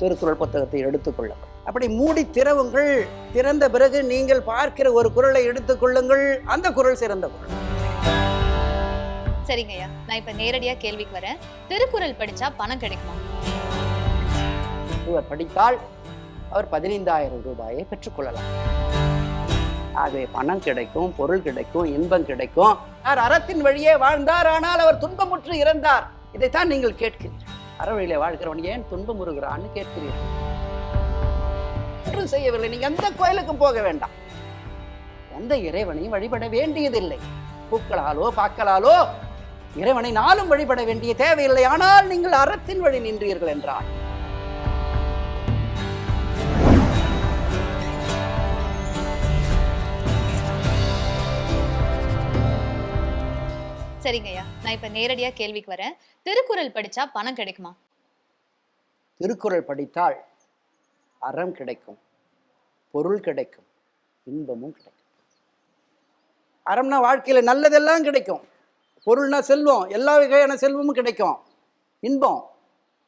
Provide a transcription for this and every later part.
திருக்குறள் புத்தகத்தை எடுத்துக்கொள்ளுங்கள். அப்படி மூடி திறவுங்கள். திறந்த பிறகு நீங்கள் பார்க்கிற ஒரு குறளை எடுத்துக்கொள்ளுங்கள். அந்த குறள் சிறந்த குறள். சரிங்க ஐயா, நான் இப்ப நேரடியா கேள்விக்கு வரேன். திருக்குறள் படிச்சா பணம் கிடைக்குமா? இவர் படித்தால் அவர் 15,000 ரூபாயை பெற்றுக்கொள்ளலாம். ஆகவே பணம் கிடைக்கும், பொருள் கிடைக்கும், இன்பம் கிடைக்கும். அறத்தின் வழியே வாழ்ந்தார், ஆனால் அவர் துன்பமுற்று இறந்தார். இதைத்தான் நீங்கள் கேட்கிறீர்கள். அறவழியிலே வாழ்கிறவன் ஏன் துன்பமுறுகிறான்னு கேட்கிறீர்கள். ஒன்றும் செய்யவில்லை. நீங்க எந்த கோயிலுக்கும் போக வேண்டாம், எந்த இறைவனையும் வழிபட வேண்டியதில்லை. பூக்களாலோ பாக்களாலோ இறைவனை நாளும் வழிபட வேண்டிய தேவையில்லை. ஆனால் நீங்கள் அறத்தின் வழி நின்றீர்கள் என்றால் சரிங்க ஐயா, நான் இப்ப நேரடியா கேள்விக்கு வரேன். திருக்குறள் படிச்சா பணம் கிடைக்குமா? திருக்குறள் படித்தால் அறம் கிடைக்கும், பொருள் கிடைக்கும், இன்பமும் கிடைக்கும். அறம்னா வாழ்க்கையில நல்லதெல்லாம் கிடைக்கும், பொருள்னா செல்வம், எல்லா வகையான செல்வமும் கிடைக்கும், இன்பம்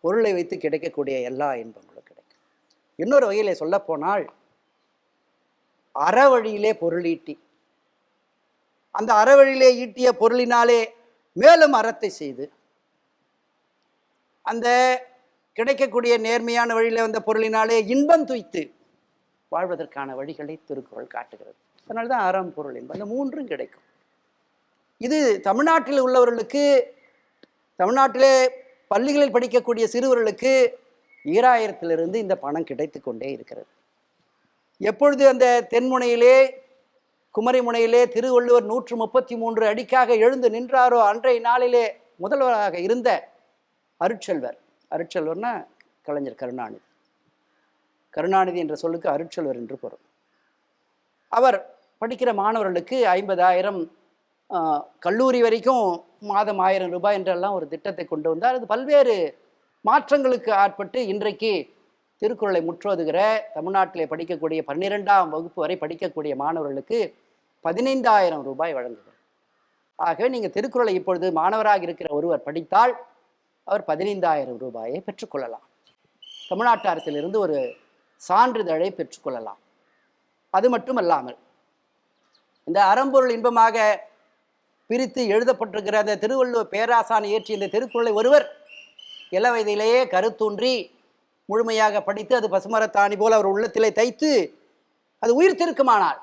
பொருளை வைத்து கிடைக்கக்கூடிய எல்லா இன்பங்களும் கிடைக்கும். இன்னொரு வகையிலே சொல்ல போனால் அற வழியிலே பொருள் ஈட்டி, அந்த அறவழியிலே ஈட்டிய பொருளினாலே மேலும் அறத்தை செய்து அந்த கிடைக்கக்கூடிய நேர்மையான வழியில் வந்த பொருளினாலே இன்பம் துய்த்து வாழ்வதற்கான வழிகளை திருக்குறள் காட்டுகிறது. அதனால்தான் அறம், பொருள், இன்பம் இந்த மூன்றும் கிடைக்கும். இது தமிழ்நாட்டில் உள்ளவர்களுக்கு, தமிழ்நாட்டிலே பள்ளிகளில் படிக்கக்கூடிய சிறுவர்களுக்கு 2000 இந்த பணம் கிடைத்து கொண்டே இருக்கிறது. எப்பொழுது அந்த தென்முனையிலே குமரிமுனையிலே திருவள்ளுவர் 133 அடிக்காக எழுந்து நின்றாரோ அன்றைய நாளிலே முதல்வராக இருந்த அருட்செல்வர், அருட்செல்வர்னா கலைஞர் கருணாநிதி, கருணாநிதி என்ற சொல்லுக்கு அருட்செல்வர் என்று பொருள். அவர் படிக்கிற மாணவர்களுக்கு 50,000, கல்லூரி வரைக்கும் மாதம் 1000 ரூபாய் என்றெல்லாம் ஒரு திட்டத்தை கொண்டு வந்தார். அது பல்வேறு மாற்றங்களுக்கு ஆட்பட்டு இன்றைக்கு திருக்குறளை முற்றோதுகிற தமிழ்நாட்டிலே படிக்கக்கூடிய 12ஆம் வகுப்பு வரை படிக்கக்கூடிய மாணவர்களுக்கு 15,000 ரூபாய் வழங்குகிறார். ஆகவே நீங்கள் திருக்குறளை இப்பொழுது மாணவராக இருக்கிற ஒருவர் படித்தால் அவர் 15,000 ரூபாயை பெற்றுக்கொள்ளலாம். தமிழ்நாட்டு அரசிலிருந்து ஒரு சான்றிதழை பெற்றுக்கொள்ளலாம். அது மட்டுமல்லாமல் இந்த அறம்பொருள் இன்பமாக பிரித்து எழுதப்பட்டிருக்கிற அந்த திருவள்ளுவர் பேராசான் இயற்றிய இந்த திருக்குறளை ஒருவர் இள வயதிலேயே கருத்தூன்றி முழுமையாக படித்து அது பசுமரத்தாணி போல அவர் உள்ளத்திலே தைத்து அது உயிர்த்திருக்குமானால்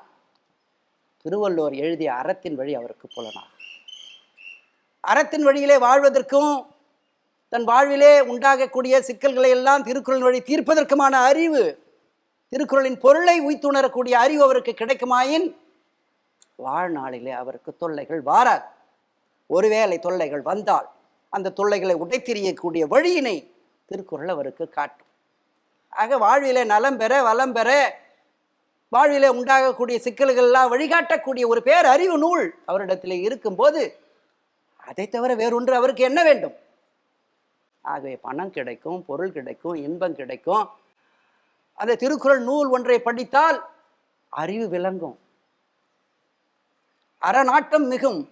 திருவள்ளுவர் எழுதிய அறத்தின் வழி அவருக்கு புலனாகும். அறத்தின் வழியிலே வாழ்வதற்கும் தன் வாழ்விலே உண்டாகக்கூடிய சிக்கல்களை எல்லாம் திருக்குறள் வழி தீர்ப்பதற்குமான அறிவு, திருக்குறளின் பொருளை உய்த்துணரக்கூடிய அறிவு அவருக்கு கிடைக்குமாயின் வாழ்நாளிலே அவருக்கு தொல்லைகள் வாராது. ஒருவேளை தொல்லைகள் வந்தால் அந்த தொல்லைகளை உடைத்தெறியக்கூடிய வழியினை திருக்குறள் அவருக்கு காட்டும். ஆக வாழ்விலே நலம் பெற, வளம் பெற, வாழ்விலே உண்டாகக்கூடிய சிக்கல்கள் எல்லாம் வழிகாட்டக்கூடிய ஒரு பேர் அறிவு நூல் அவரிடத்திலே இருக்கும்போது அதை தவிர வேறொன்று அவருக்கு என்ன வேண்டும்? ஆகவே பணம் கிடைக்கும், பொருள் கிடைக்கும், இன்பம் கிடைக்கும். அந்த திருக்குறள் நூல் ஒன்றை படித்தால் அறிவு விளங்கும், அறநாட்டம் மிகும்,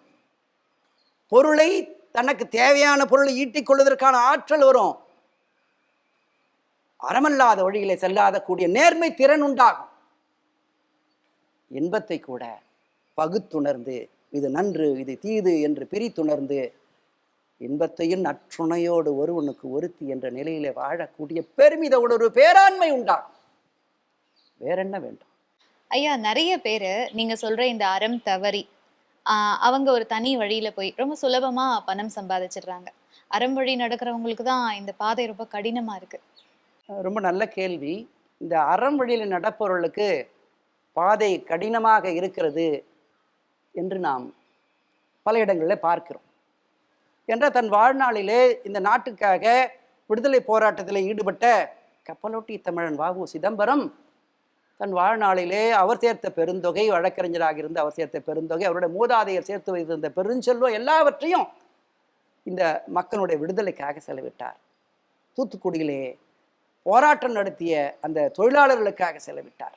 பொருளை தனக்கு தேவையான பொருளை ஈட்டிக் கொள்வதற்கான ஆற்றல் வரும், அறமல்லாத வழியிலே செல்லாத கூடிய நேர்மை திறன் உண்டாகும். இன்பத்தை கூட பகுத்துணர்ந்து இது நன்று இது தீது என்று பிரித்துணர்ந்து இன்பத்தையும் நற்றுணையோடு ஒருவனுக்கு ஒருத்தி என்ற நிலையிலே வாழக்கூடிய பெருமிதோடு ஒரு பேராண்மை உண்டாகும். வேற என்ன வேண்டும்? ஐயா, நிறைய பேரு நீங்க சொல்ற இந்த அறம் தவறி அவங்க ஒரு தனி வழியில போய் ரொம்ப சுலபமா பணம் சம்பாதிச்சிடுறாங்க. அறம் வழி நடக்கிறவங்களுக்கு தான் இந்த பாதை ரொம்ப கடினமா இருக்கு. ரொம்ப நல்ல கேள்வி. இந்த அறம் வழியில் நடப்பவர்களுக்கு பாதை கடினமாக இருக்கிறது என்று நாம் பல இடங்களில் பார்க்கிறோம். என்ற தன் வாழ்நாளிலே இந்த நாட்டுக்காக விடுதலை போராட்டத்தில் ஈடுபட்ட கப்பலோட்டி தமிழன் வ.உ. சிதம்பரம் தன் வாழ்நாளிலே அவர் சேர்த்த பெருந்தொகை, வழக்கறிஞராக இருந்து அவர் சேர்த்த பெருந்தொகை, அவருடைய மூதாதையர் சேர்த்து வைத்திருந்த பெருஞ்செல்வம் எல்லாவற்றையும் இந்த மக்களுடைய விடுதலைக்காக செலவிட்டார். தூத்துக்குடியிலே போராட்டம் நடத்திய அந்த தொழிலாளர்களுக்காக செலவிட்டார்.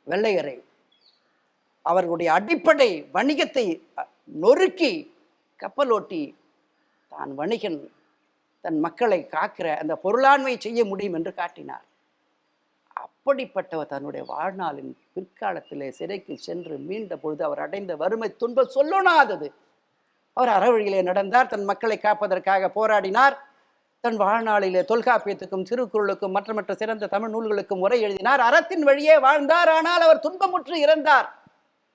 வெள்ளையரை அவர்களுடைய அடிப்படை வணிகத்தை நொறுக்கி கப்பலோட்டி தான் வணிகன், தன் மக்களை காக்கிற அந்த பொருளாண்மை செய்ய முடியும் என்று காட்டினார். அப்படிப்பட்டவர் தன்னுடைய வாழ்நாளின் பிற்காலத்திலே சிறைக்கு சென்று மீண்ட பொழுது அவர் அடைந்த வறுமை துன்பம் சொல்லொணாதது. அவர் அறவழியிலே நடந்தார், தன் மக்களை காப்பதற்காக போராடினார். தன் வாழ்நாளிலே தொல்காப்பியத்துக்கும் திருக்குறளுக்கும் மற்ற சிறந்த தமிழ் நூல்களுக்கும் உரை எழுதினார். அறத்தின் வழியே வாழ்ந்தார். ஆனால் அவர் துன்பமுற்று இறந்தார்.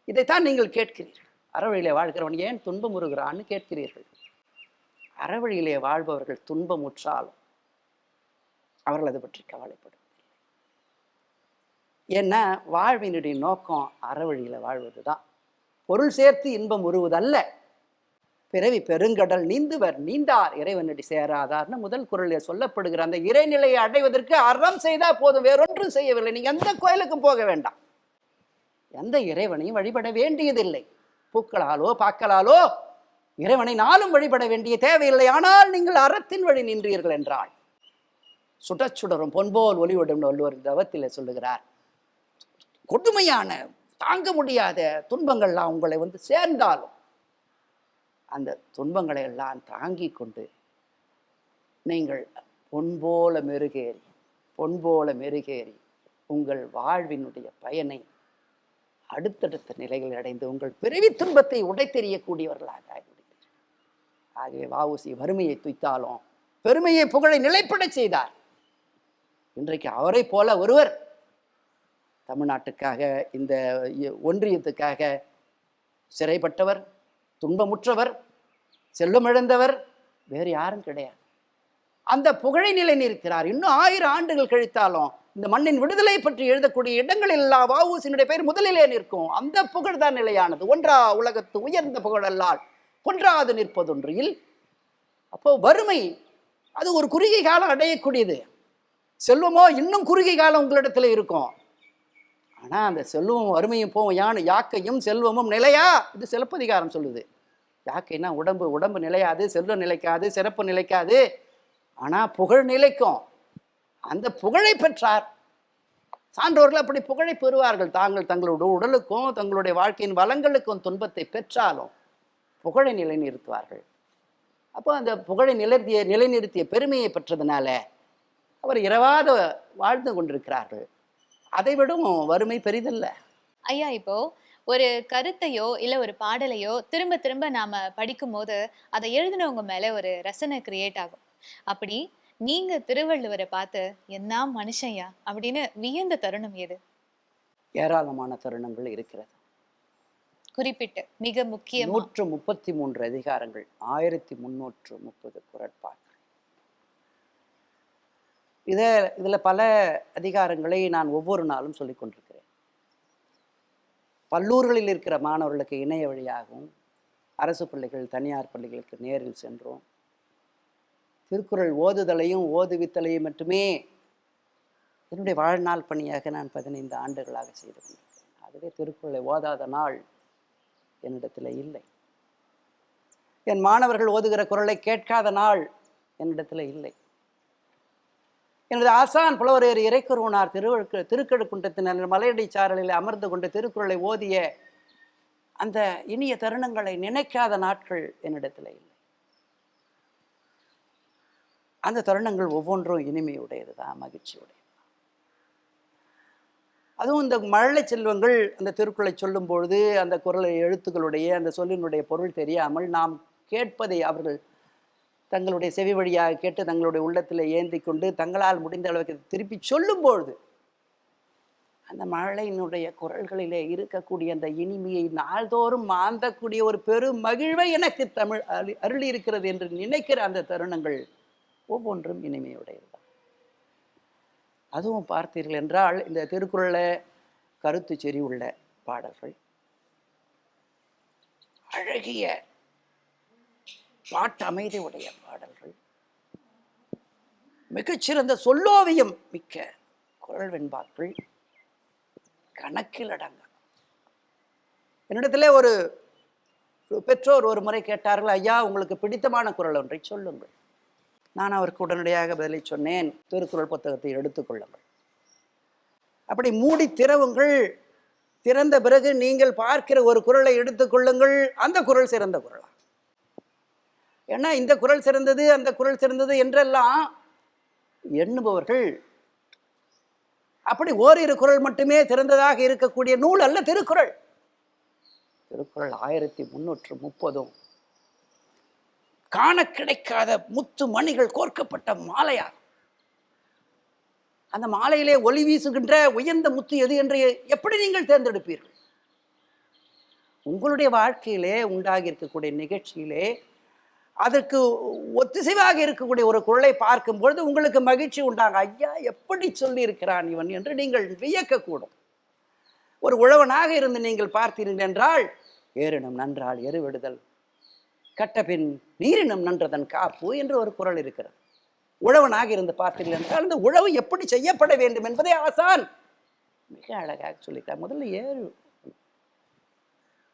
இதைத்தான் நீங்கள் கேட்கிறீர்கள். அறவழியிலே வாழ்கிறவன் ஏன் துன்பமுறுகிறான்னு கேட்கிறீர்கள். அறவழியிலே வாழ்பவர்கள் துன்பமுற்றாலும் அவர்கள் அதை பற்றி கவலைப்படுவதில்லை. ஏன்னா வாழ்வினுடைய நோக்கம் அறவழியில வாழ்வது தான். பொருள் சேர்த்து இன்பம் உருவதல்ல. பிறவி பெருங்கடல் நீந்துவர் நீண்டார் இறைவனடி சேராதார்னு முதல் குறளில் சொல்லப்படுகிற அந்த இறைநிலையை அடைவதற்கு அறம் செய்தா போதும், வேறொன்றும் செய்யவில்லை. நீங்க எந்த கோயிலுக்கும் போக வேண்டாம், எந்த இறைவனையும் வழிபட வேண்டியதில்லை. பூக்களாலோ பாக்களாலோ இறைவனை நாளும் வழிபட வேண்டிய தேவையில்லை. ஆனால் நீங்கள் அறத்தின் வழி நின்றீர்கள் என்றால் சுடச்சுடரும் பொன்போல் ஒளிவிடும் வள்ளுவர் இந்த தவத்தில் சொல்லுகிறார். கொடுமையான தாங்க முடியாத துன்பங்கள்லாம் உங்களை சேர்ந்தாலும் அந்த துன்பங்களை எல்லாம் தாங்கி கொண்டு நீங்கள் பொன்போல மெருகேறி உங்கள் வாழ்வினுடைய பயனை அடுத்தடுத்த நிலைகள் அடைந்து உங்கள் பிறவி துன்பத்தை உடைத்தெறியக்கூடியவர்களாக ஆகிவிடுகிறார். ஆகவே வ.உ.சி. வறுமையை துய்த்தாலும் பெருமையை புகழை நிலைப்பட செய்தார். இன்றைக்கு அவரை போல ஒருவர் தமிழ்நாட்டுக்காக, இந்த ஒன்றியத்துக்காக சிறைப்பட்டவர், துன்பமுற்றவர், செல்வமிழந்தவர் வேறு யாரும் கிடையாது. அந்த புகழை நிலை நிறுத்தினார். இன்னும் 1000 ஆண்டுகள் கழித்தாலும் இந்த மண்ணின் விடுதலை பற்றி எழுதக்கூடிய இடங்களில் எல்லாம் வ.உ.சி.யினுடைய பெயர் முதலிலே நிற்கும். அந்த புகழ் தான் நிலையானது. ஒன்றா உலகத்து உயர்ந்த புகழல்லால் ஒன்றாது நிற்பதொன்றில். அப்போ வறுமை அது ஒரு குறுகிய காலம் அடையக்கூடியது. செல்வமோ இன்னும் குறுகிய காலம் உங்களிடத்துல இருக்கும். ஆனா அந்த செல்வமும் வறுமையும் போவும் யாக்கையும் செல்வமும் நிலையா, இது சிலப்பதிகாரம் சொல்லுது. யாக்கைன்னா உடம்பு நிலையாது, செல்வம் நிலைக்காது, சிறப்பு நிலைக்காது. ஆனா புகழ் நிலைக்கும். அந்த புகழை பெற்றார். சான்றோர்கள் அப்படி புகழை பெறுவார்கள். தங்களுடைய உடலுக்கும் தங்களுடைய வாழ்க்கையின் வளங்களுக்கும் துன்பத்தை பெற்றாலும் புகழை நிலைநிறுத்துவார்கள். அப்போ அந்த புகழை நிலைநிறுத்திய பெருமையை பெற்றதுனால அவர் இரவாத வாழ்ந்து கொண்டிருக்கிறார்கள். அதை விடும் வறுமை பெரிதல்ல. ஐயா, இப்போ ஒரு கருத்தையோ இல்ல ஒரு பாடலையோ திரும்ப திரும்ப நாம படிக்கும் போது அதை எழுதினவங்க மேல ஒரு ரசனை கிரியேட் ஆகும். அப்படி நீங்க திருவள்ளுவரை பார்த்து என்ன மனுஷன்யா அப்படின்னு வியந்த தருணம் எது? ஏராளமான தருணங்கள் இருக்கிறது. குறிப்பிட்டு மிக முக்கியமா 133 அதிகாரங்கள், 1330 குறட்பாக்கள். இதுல பல அதிகாரங்களை நான் ஒவ்வொரு நாளும் சொல்லிக் கொண்டிருக்கிறேன். பல்லூர்களில் இருக்கிற மாணவர்களுக்கு இணைய வழியாகவும், அரசு பள்ளிகள், தனியார் பள்ளிகளுக்கு நேரில் சென்றோம். திருக்குறள் ஓதுதலையும் ஓதுவித்தலையும் மட்டுமே என்னுடைய வாழ்நாள் பணியாக நான் 15 ஆண்டுகளாக செய்து கொண்டிருக்கிறேன். அதுவே திருக்குறளை ஓதாத நாள் என்னிடத்தில் இல்லை. என் மாணவர்கள் ஓதுகிற குறளை கேட்காத நாள் என்னிடத்தில் இல்லை. எனது ஆசான் புலவர் இறைக்குருவனார் திருக்கழுக்குன்றத்தின் மலையடி சாரலில் அமர்ந்து கொண்டு திருக்குறளை ஓதிய அந்த இனிய தருணங்களை நினைக்காத நாட்கள் என்னிடத்தில் இல்லை. அந்த தருணங்கள் ஒவ்வொன்றும் இனிமையுடையதுதான், மகிழ்ச்சியுடையது. அதுவும் இந்த மழலை செல்வங்கள் அந்த திருக்குறளை சொல்லும் பொழுது அந்த குறளை எழுத்துக்களுடைய அந்த சொல்லினுடைய பொருள் தெரியாமல் நாம் கேட்பதை அவர்கள் தங்களுடைய செவி வழியாக கேட்டு தங்களுடைய உள்ளத்தில் ஏந்தி கொண்டு தங்களால் முடிந்த அளவுக்கு திருப்பி சொல்லும் பொழுது அந்த மழையினுடைய குரல்களிலே இருக்கக்கூடிய அந்த இனிமையை நாள்தோறும் மாந்தக்கூடிய ஒரு பெரும் மகிழ்வை எனக்கு தமிழ் அருளி இருக்கிறது என்று நினைக்கிற அந்த தருணங்கள் ஒவ்வொன்றும் இனிமையுடையதுதான். அதுவும் பார்த்தீர்கள் என்றால் இந்த திருக்குறளில் கருத்து செறி உள்ள பாடல்கள், அழகிய பாட்டு அமைதி உடைய பாடல்கள், மிகச்சிறந்த சொல்லோவியம் மிக்க குறள் வெண்பாக்கள் கணக்கில் அடங்க. என்னிடத்துல ஒரு பெற்றோர் ஒரு முறை கேட்டார்கள், ஐயா உங்களுக்கு பிடித்தமான குறள் ஒன்றை சொல்லுங்கள். நான் அவருக்கு உடனடியாக பதிலை சொன்னேன், திருக்குறள் புத்தகத்தை எடுத்துக்கொள்ளுங்கள். அப்படி மூடி திறவுங்கள், திறந்த பிறகு நீங்கள் பார்க்கிற ஒரு குறளை எடுத்துக்கொள்ளுங்கள், அந்த குறள் சிறந்த குறளா. ஏன்னா இந்த குறள் சிறந்தது, அந்த குறள் சிறந்தது என்றெல்லாம் எண்ணுபவர்கள் அப்படி ஓரிரு குறள் மட்டுமே சிறந்ததாக இருக்கக்கூடிய நூல் அல்ல திருக்குறள். திருக்குறள் 1330 காண கிடைக்காத முத்து மணிகள் கோர்க்கப்பட்ட மாலையார். அந்த மாலையிலே ஒளி வீசுகின்ற உயர்ந்த முத்து எது என்று எப்படி நீங்கள் தேர்ந்தெடுப்பீர்கள்? உங்களுடைய வாழ்க்கையிலே உண்டாகி இருக்கக்கூடிய நிகழ்ச்சியிலே அதற்கு ஒத்திசைவாக இருக்கக்கூடிய ஒரு குறளை பார்க்கும் பொழுது உங்களுக்கு மகிழ்ச்சி உண்டாங்க. ஐயா, எப்படி சொல்லி இருக்கிறான் இவன் என்று நீங்கள் வியக்கக்கூடும். ஒரு உழவனாக இருந்து நீங்கள் பார்த்தீர்கள் என்றால், ஏறினம் நன்றால் எருவிடுதல், கட்டபின் நீரினம் நன்றதன் காப்பு என்று ஒரு குறள் இருக்கிறது. உழவனாக இருந்து பார்த்தீர்கள் என்றால் அந்த உழவு எப்படி செய்யப்பட வேண்டும் என்பதை ஆசான் மிக அழகாக சொல்லிட்டார். முதல்ல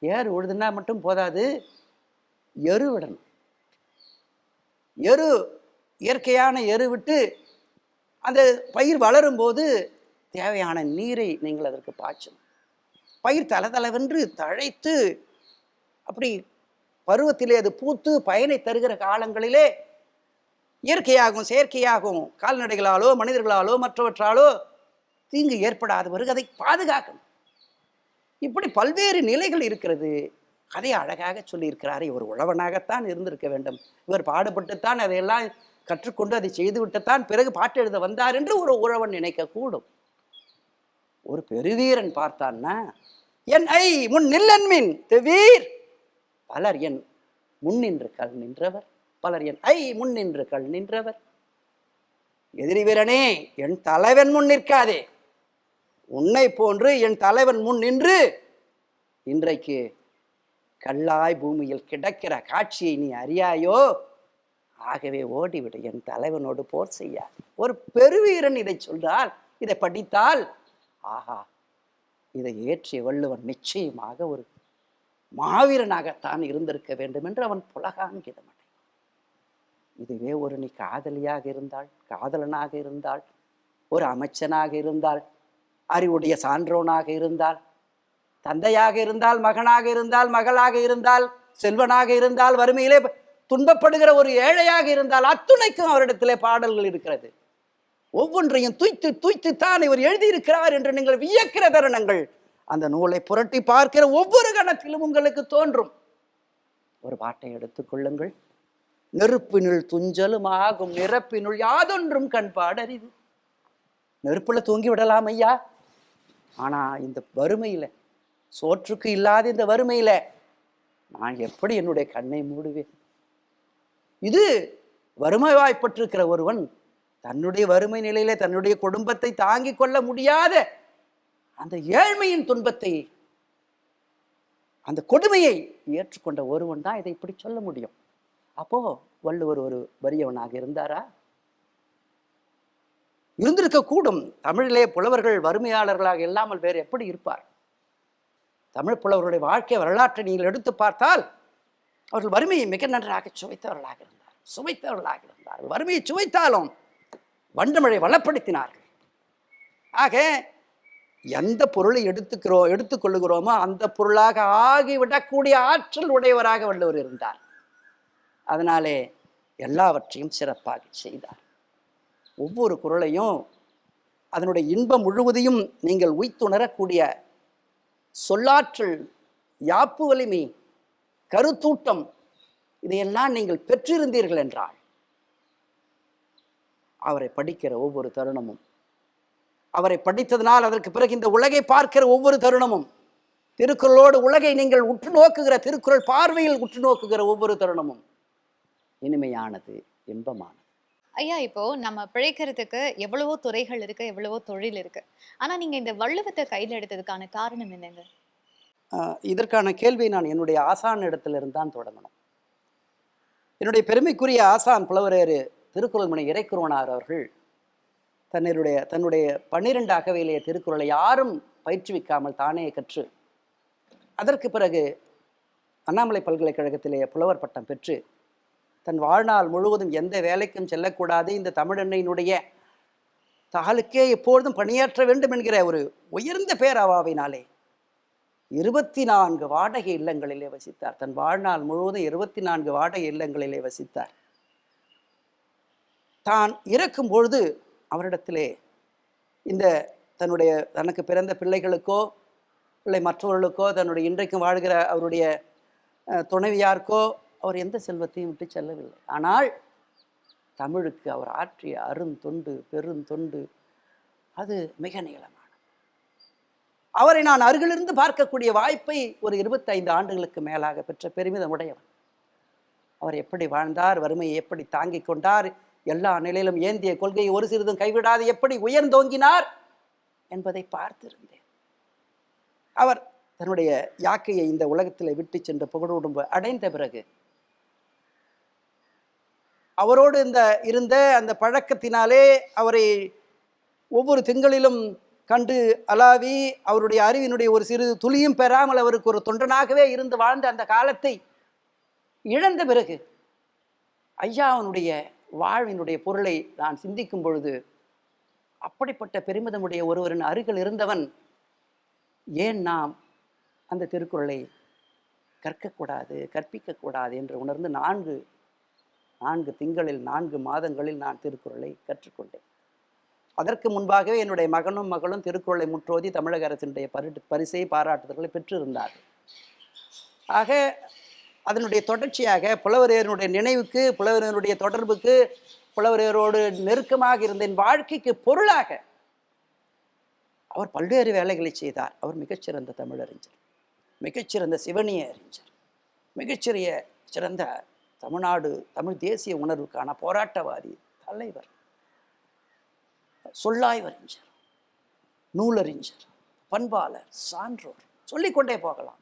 ஏறு உழுதுனா மட்டும் போதாது, எரு விடணும். எரு, இயற்கையான எரு விட்டு அந்த பயிர் வளரும் போது தேவையான நீரை நீங்கள் அதற்கு பாய்ச்சணும். பயிர் தளதளவென்று தழைத்து அப்படி பருவத்திலே அது பூத்து பயனை தருகிற காலங்களிலே இயற்கையாகவும் செயற்கையாகவும் கால்நடைகளாலோ மனிதர்களாலோ மற்றவற்றாலோ தீங்கு ஏற்படாத பிறகு அதை பாதுகாக்கணும். இப்படி பல்வேறு நிலைகள் இருக்கிறது. அதை அழகாக சொல்லியிருக்கிறார். இவர் உழவனாகத்தான் இருந்திருக்க வேண்டும், இவர் பாடுபட்டுத்தான் அதையெல்லாம் கற்றுக்கொண்டு அதை செய்துவிட்டுத்தான் பிறகு பாட்டு எழுத வந்தார் என்று ஒரு உழவன் நினைக்கக்கூடும். ஒரு பெருவீரன் பார்த்தான்னா, என் ஐ முன் நில்லன்மின் வீர் பலர் என் முன்னின்று கல் நின்றவர், பலர் என் ஐ முன்னின்று கல் நின்றவர். எதிரி வீரனே, என் தலைவன் முன் நிற்காதே, உன்னை போன்று என் தலைவன் முன் நின்று இன்றைக்கு கல்லாய் பூமியில் கிடக்கிற காட்சியை நீ அறியாயோ, ஆகவே ஓடிவிடு, என் தலைவனோடு போர் செய்ய. ஒரு பெருவீரன் இதை சொல்றால், இதை படித்தால் ஆஹா, இதை ஏற்றிய வள்ளுவன் நிச்சயமாக ஒரு மாவீரனாகத்தான் இருந்திருக்க வேண்டும் என்று அவன் புலகாங்கிதமடை. இதுவே ஒரு நீ காதலியாக இருந்தால், காதலனாக இருந்தால், ஒரு அமைச்சனாக இருந்தால், அறிவுடைய சான்றோனாக இருந்தால், தந்தையாக இருந்தால், மகனாக இருந்தால், மகளாக இருந்தால், செல்வனாக இருந்தால், வறுமையிலே துன்பப்படுகிற ஒரு ஏழையாக இருந்தால், அத்துணைக்கும் அவரிடத்திலே பாடல்கள் இருக்கிறது. ஒவ்வொன்றையும் துய்த்து துய்த்து தான் இவர் எழுதியிருக்கிறார் என்று நீங்கள் வியக்கிற தருணங்கள் அந்த நூலை புரட்டி பார்க்கிற ஒவ்வொரு கணத்திலும் உங்களுக்கு தோன்றும். ஒரு பாட்டை எடுத்துக்கொள்ளுங்கள். நெருப்பினுள் துஞ்சலும் ஆகும் நிரப்பினுள் யாதொன்றும் கண்பாடறிது. நெருப்புல தூங்கி விடலாம் ஐயா, ஆனா இந்த வறுமையில, சோற்றுக்கு இல்லாத இந்த வறுமையில நான் எப்படி என்னுடைய கண்ணை மூடுவேன்? இது வறுமைவாய்ப்பட்டிருக்கிற ஒருவன் தன்னுடைய வறுமை நிலையில தன்னுடைய குடும்பத்தை தாங்கிக் கொள்ள முடியாத அந்த ஏழ்மையின் துன்பத்தை, அந்த கொடுமையை ஏற்றுக்கொண்ட ஒருவன் தான் இதை இப்படி சொல்ல முடியும். அப்போ வள்ளுவர் ஒரு வறியவனாக இருந்தாரா? இருந்திருக்க கூடும். தமிழிலே புலவர்கள் வறுமையாளர்களாக இல்லாமல் வேறு எப்படி இருப்பார்? தமிழ் புலவர்களுடைய வாழ்க்கை வரலாற்றை நீங்கள் எடுத்து பார்த்தால் அவர்கள் வறுமையை மிக நன்றாக சுவைத்தவர்களாக இருந்தார். வறுமையை சுவைத்தாலும் வண்டமழை வளப்படுத்தினார்கள். ஆக எந்த பொருளை எடுத்துக்கொள்ளுகிறோமோ அந்த பொருளாக ஆகிவிடக்கூடிய ஆற்றல் உடையவராக வள்ளுவர் இருந்தார். அதனாலே எல்லாவற்றையும் சிறப்பாக செய்தார். ஒவ்வொரு குறளையும் அதனுடைய இன்பம் முழுவதையும் நீங்கள் உய்த்துணரக்கூடிய சொல்லாற்றல், யாப்பு வலிமை, கருத்தூட்டம், இதையெல்லாம் நீங்கள் பெற்றிருந்தீர்கள் என்றால் அவரை படிக்கிற ஒவ்வொரு தருணமும், அவரை படித்ததனால் அதற்கு பிறகு இந்த உலகை பார்க்கிற ஒவ்வொரு தருணமும், திருக்குறளோடு உலகை நீங்கள் உற்று நோக்குகிற, திருக்குறள் பார்வையில் உற்று நோக்குகிற ஒவ்வொரு தருணமும் இனிமையானது, இன்பமானது. ஐயா, இப்போ நம்ம பிழைக்கிறதுக்கு எவ்வளவோ துறைகள் இருக்கு, எவ்வளவோ தொழில் இருக்கு. ஆனா நீங்க இந்த வள்ளுவத்தை கையில் எடுத்ததுக்கான காரணம் என்னங்க? இதற்கான கேள்வியை நான் என்னுடைய ஆசான் இடத்திலிருந்து தான் தொடங்கணும். என்னுடைய பெருமைக்குரிய ஆசான் புலவரேறு திருக்குறள் மணி இறைக்குறவனார் அவர்கள் தன்னுடைய 12 அகவையிலேயே திருக்குறளை யாரும் பயிற்றுவிக்காமல் தானே கற்று அதற்கு பிறகு அண்ணாமலை பல்கலைக்கழகத்திலே புலவர் பட்டம் பெற்று தன் வாழ்நாள் முழுவதும் எந்த வேலைக்கும் செல்லக்கூடாது, இந்த தமிழன்னையினுடைய தாளுக்கே எப்பொழுதும் பணியாற்ற வேண்டும் என்கிற ஒரு உயர்ந்த பேரவாவினாலே 24 வாடகை இல்லங்களிலே வசித்தார். தன் வாழ்நாள் முழுவதும் 24 வாடகை இல்லங்களிலே வசித்தார். தான் இறக்கும் பொழுது அவரிடத்திலே இந்த தன்னுடைய தனக்கு பிறந்த பிள்ளைகளுக்கோ இல்லை மற்றவர்களுக்கோ தன்னுடைய இன்றைக்கும் வாழ்கிற அவருடைய துணைவியாருக்கோ அவர் எந்த செல்வத்தையும் விட்டு செல்லவில்லை. ஆனால் தமிழுக்கு அவர் ஆற்றிய அருந்தொண்டு பெருந்தொண்டு அது மிக நீளமானது. அவரை நான் அருகிலிருந்து பார்க்கக்கூடிய வாய்ப்பை ஒரு 25 ஆண்டுகளுக்கு மேலாக பெற்ற பெருமிதம் உடையவன். அவர் எப்படி வாழ்ந்தார், வறுமையை எப்படி தாங்கிக் கொண்டார், எல்லா நிலையிலும் ஏந்திய கொள்கையை ஒரு சிறிதும் கைவிடாது எப்படி உயர்ந்தோங்கினார் என்பதை பார்த்திருந்தேன். அவர் தன்னுடைய யாக்கையை இந்த உலகத்தில் விட்டு சென்ற புகழோடு அடைந்த பிறகு அவரோடு இருந்த அந்த பழக்கத்தினாலே அவரை ஒவ்வொரு திங்களிலும் கண்டு அலாவி அவருடைய அறிவினுடைய ஒரு சிறு துளியும் பெறாமல் அவருக்கு ஒரு தொண்டனாகவே இருந்து வாழ்ந்த அந்த காலத்தை இழந்த பிறகு ஐயாவனுடைய வாழ்வினுடைய பொருளை நான் சிந்திக்கும் பொழுது அப்படிப்பட்ட பெருமிதமுடைய ஒருவரின் அருகில் இருந்தவன் ஏன் நாம் அந்த திருக்குறளை கற்கக்கூடாது, கற்பிக்கக்கூடாது என்று உணர்ந்து 4 திங்களில் 4 மாதங்களில் நான் திருக்குறளை கற்றுக்கொண்டேன். அதற்கு முன்பாகவே என்னுடைய மகளும் திருக்குறளை முற்றோதி தமிழக அரசினுடைய பரிசை பாராட்டுதல்களை பெற்றிருந்தார்கள். ஆக அதனுடைய தொடர்ச்சியாக புலவரையருடைய நினைவுக்கு, புலவரையருடைய தொடர்புக்கு, புலவரையரோடு நெருக்கமாக இருந்த என் வாழ்க்கைக்கு பொருளாக அவர் பல்வேறு வேலைகளை செய்தார். அவர் மிகச்சிறந்த தமிழறிஞர், மிகச்சிறந்த சிவனிய அறிஞர், சிறந்த தமிழ்நாடு தமிழ் தேசிய உணர்வுக்கான போராட்டவாதி, தலைவர், சொல்லாய்வறிஞர், நூலறிஞர், பண்பாளர், சான்றோர், சொல்லிக்கொண்டே போகலாம்.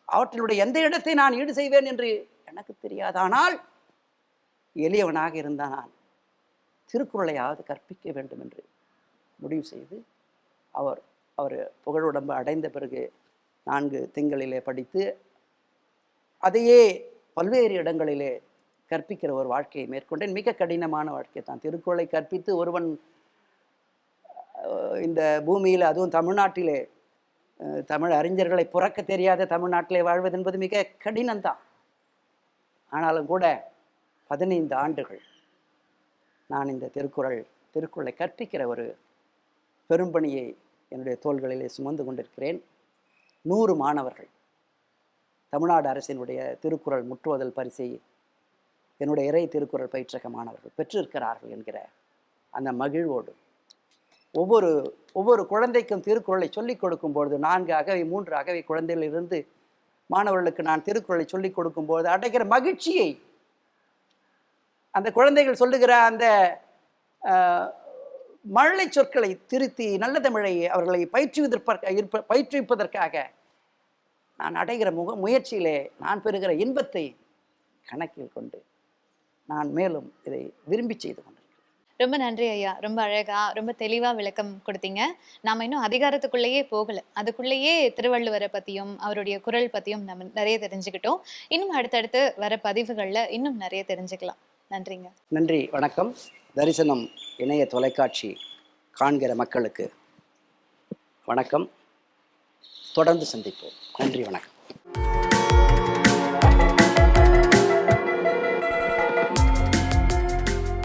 அவற்றினுடைய எந்த இடத்தை நான் ஈடு செய்வேன் என்று எனக்கு தெரியாது. ஆனால் எளியவனாக இருந்த நான் திருக்குறளையாவது கற்பிக்க வேண்டும் என்று முடிவு செய்து அவர் புகழுடம்பு அடைந்த பிறகு 4 திங்களிலே படித்து அதையே பல்வேறு இடங்களிலே கற்பிக்கிற ஒரு வாழ்க்கையை மேற்கொண்டேன். மிக கடினமான வாழ்க்கை தான். திருக்குறளை கற்பித்து ஒருவன் இந்த பூமியில், அதுவும் தமிழ்நாட்டிலே, தமிழ் அறிஞர்களை புறக்க தெரியாத தமிழ்நாட்டிலே வாழ்வது என்பது மிக கடினம்தான். ஆனாலும் கூட 15 ஆண்டுகள் நான் இந்த திருக்குறளை கற்பிக்கிற ஒரு பெரும்பணியை என்னுடைய தோள்களிலே சுமந்து கொண்டிருக்கிறேன். 100 மாணவர்கள் தமிழ்நாடு அரசினுடைய திருக்குறள் முற்றுவதல் பரிசை என்னுடைய இறை திருக்குறள் பயிற்றக மாணவர்கள் பெற்றிருக்கிறார்கள் என்கிற அந்த மகிழ்வோடு ஒவ்வொரு குழந்தைக்கும் திருக்குறளை சொல்லிக் கொடுக்கும்பொழுது 4 அகவை 3 அகவை குழந்தைகளிலிருந்து மாணவர்களுக்கு நான் திருக்குறளை சொல்லிக் கொடுக்கும்போது அடைகிற மகிழ்ச்சியை, அந்த குழந்தைகள் சொல்லுகிற அந்த மழலை சொற்களை திருத்தி நல்ல தமிழை அவர்களை பயிற்றுவிப்பதற்காக நான் அடைகிற முயற்சியிலே நான் பெறுகிற இன்பத்தை கணக்கில் கொண்டு நான் மேலும் இதை விரும்பி செய்து கொண்டிருக்கிறேன். ரொம்ப நன்றி ஐயா. ரொம்ப அழகா, ரொம்ப தெளிவா விளக்கம் கொடுத்தீங்க. நாம இன்னும் அதிகாரத்துக்குள்ளேயே போகல, அதுக்குள்ளேயே திருவள்ளுவரை பத்தியும் அவருடைய குறள் பத்தியும் நம்ம நிறைய தெரிஞ்சுக்கிட்டோம். இன்னும் அடுத்தடுத்து வர பதிவுகள்ல இன்னும் நிறைய தெரிஞ்சுக்கலாம். நன்றிங்க. நன்றி, வணக்கம். தரிசனம் இணைய தொலைக்காட்சி காண்கிற மக்களுக்கு வணக்கம். தொடர்ந்து சந்திப்போம். நன்றி, வணக்கம்.